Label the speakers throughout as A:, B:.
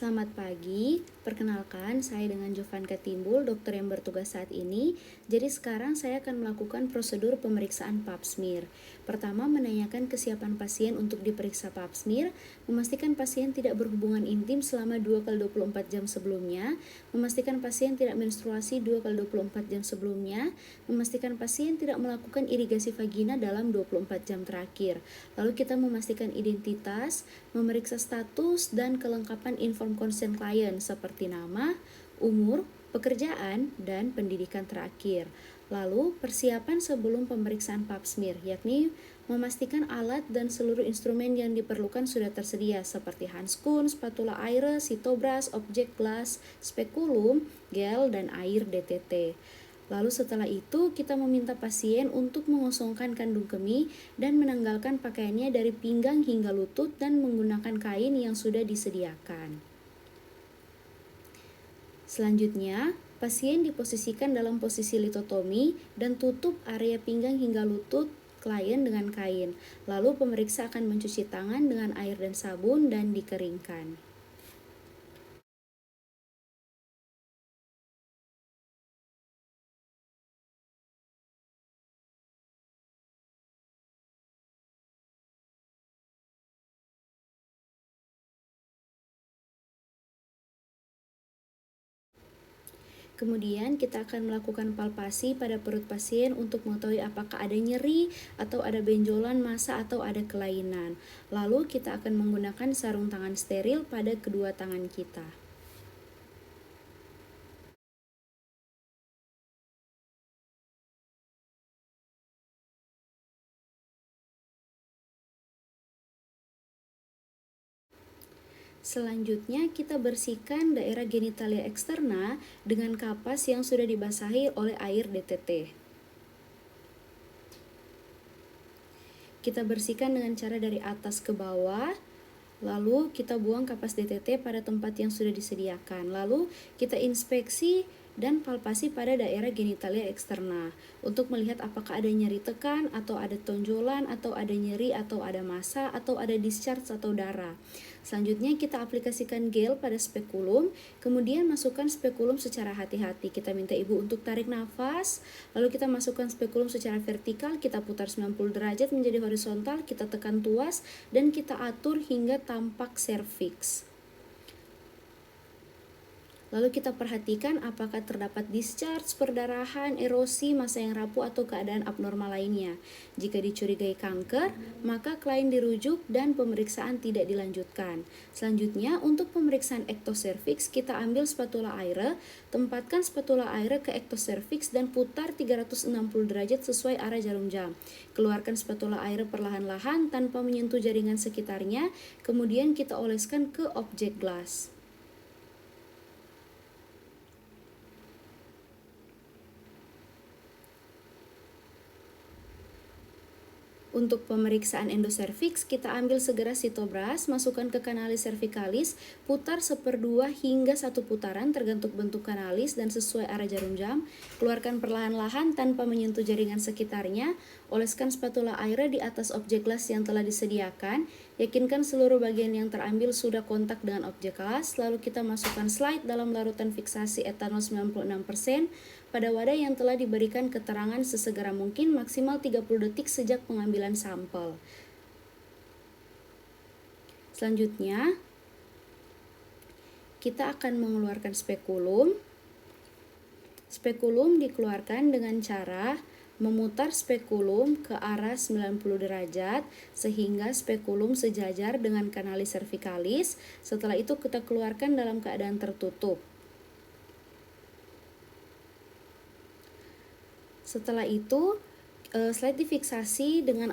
A: Selamat pagi, perkenalkan saya dengan Jovanka Timbul, dokter yang bertugas saat ini. Jadi sekarang saya akan melakukan prosedur pemeriksaan pap smear. Pertama, menanyakan kesiapan pasien untuk diperiksa pap smear, memastikan pasien tidak berhubungan intim selama 2 kali 24 jam sebelumnya, memastikan pasien tidak menstruasi 2 kali 24 jam sebelumnya, memastikan pasien tidak melakukan irigasi vagina dalam 24 jam terakhir. Lalu kita memastikan identitas, memeriksa status dan kelengkapan inform consent klien seperti nama, umur, pekerjaan, dan pendidikan terakhir. Lalu persiapan sebelum pemeriksaan pap smear, yakni memastikan alat dan seluruh instrumen yang diperlukan sudah tersedia seperti handskun, spatula air, sitobras, objek gelas, spekulum, gel, dan air DTT. Lalu setelah itu kita meminta pasien untuk mengosongkan kandung kemih dan menanggalkan pakaiannya dari pinggang hingga lutut dan menggunakan kain yang sudah disediakan. Selanjutnya, pasien diposisikan dalam posisi litotomi dan tutup area pinggang hingga lutut klien dengan kain. Lalu pemeriksa akan mencuci tangan dengan air dan sabun dan dikeringkan. Kemudian kita akan melakukan palpasi pada perut pasien untuk mengetahui apakah ada nyeri atau ada benjolan massa atau ada kelainan. Lalu kita akan menggunakan sarung tangan steril pada kedua tangan kita. Selanjutnya kita bersihkan daerah genitalia eksterna dengan kapas yang sudah dibasahi oleh air DTT. Kita bersihkan dengan cara dari atas ke bawah, lalu kita buang kapas DTT pada tempat yang sudah disediakan. Lalu kita inspeksi dan palpasi pada daerah genitalia eksterna untuk melihat apakah ada nyeri tekan atau ada tonjolan atau ada nyeri atau ada massa atau ada discharge atau darah. Selanjutnya kita aplikasikan gel pada spekulum, kemudian masukkan spekulum secara hati-hati. Kita minta ibu untuk tarik nafas, lalu kita masukkan spekulum secara vertikal, kita putar 90 derajat menjadi horizontal, kita tekan tuas dan kita atur hingga tampak serviks. Lalu kita perhatikan apakah terdapat discharge, perdarahan, erosi, massa yang rapuh, atau keadaan abnormal lainnya. Jika dicurigai kanker, maka klien dirujuk dan pemeriksaan tidak dilanjutkan. Selanjutnya, untuk pemeriksaan ektoserviks, kita ambil spatula air, tempatkan spatula air ke ektoserviks dan putar 360 derajat sesuai arah jarum jam. Keluarkan spatula air perlahan-lahan tanpa menyentuh jaringan sekitarnya, kemudian kita oleskan ke objek gelas. Untuk pemeriksaan endoserviks, kita ambil segera sitobras, masukkan ke kanalis cervicalis, putar 1/2 hingga 1 putaran tergantung bentuk kanalis dan sesuai arah jarum jam. Keluarkan perlahan-lahan tanpa menyentuh jaringan sekitarnya. Oleskan spatula air di atas objek gelas yang telah disediakan. Yakinkan seluruh bagian yang terambil sudah kontak dengan objek gelas. Lalu kita masukkan slide dalam larutan fiksasi etanol 96% pada wadah yang telah diberikan keterangan sesegera mungkin maksimal 30 detik sejak pengambilan sampel. Selanjutnya, kita akan mengeluarkan spekulum. Spekulum dikeluarkan dengan cara memutar spekulum ke arah 90 derajat sehingga spekulum sejajar dengan kanalis cervicalis. Setelah itu kita keluarkan dalam keadaan tertutup. Setelah itu, slide difiksasi dengan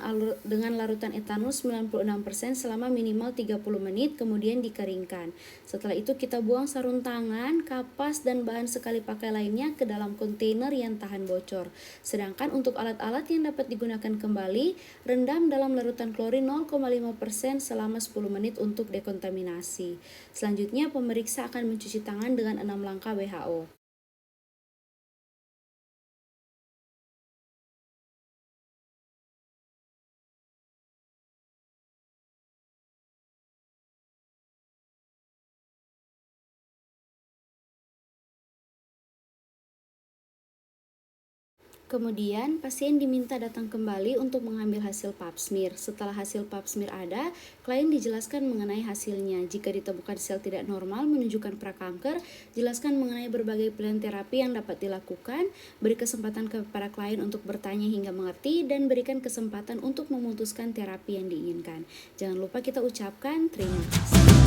A: larutan etanol 96% selama minimal 30 menit, kemudian dikeringkan. Setelah itu kita buang sarung tangan, kapas, dan bahan sekali pakai lainnya ke dalam kontainer yang tahan bocor. Sedangkan untuk alat-alat yang dapat digunakan kembali, rendam dalam larutan klorin 0,5% selama 10 menit untuk dekontaminasi. Selanjutnya, pemeriksa akan mencuci tangan dengan 6 langkah WHO. Kemudian, pasien diminta datang kembali untuk mengambil hasil pap smear. Setelah hasil pap smear ada, klien dijelaskan mengenai hasilnya. Jika ditemukan sel tidak normal menunjukkan prakanker, jelaskan mengenai berbagai pilihan terapi yang dapat dilakukan, beri kesempatan kepada klien untuk bertanya hingga mengerti, dan berikan kesempatan untuk memutuskan terapi yang diinginkan. Jangan lupa kita ucapkan terima kasih.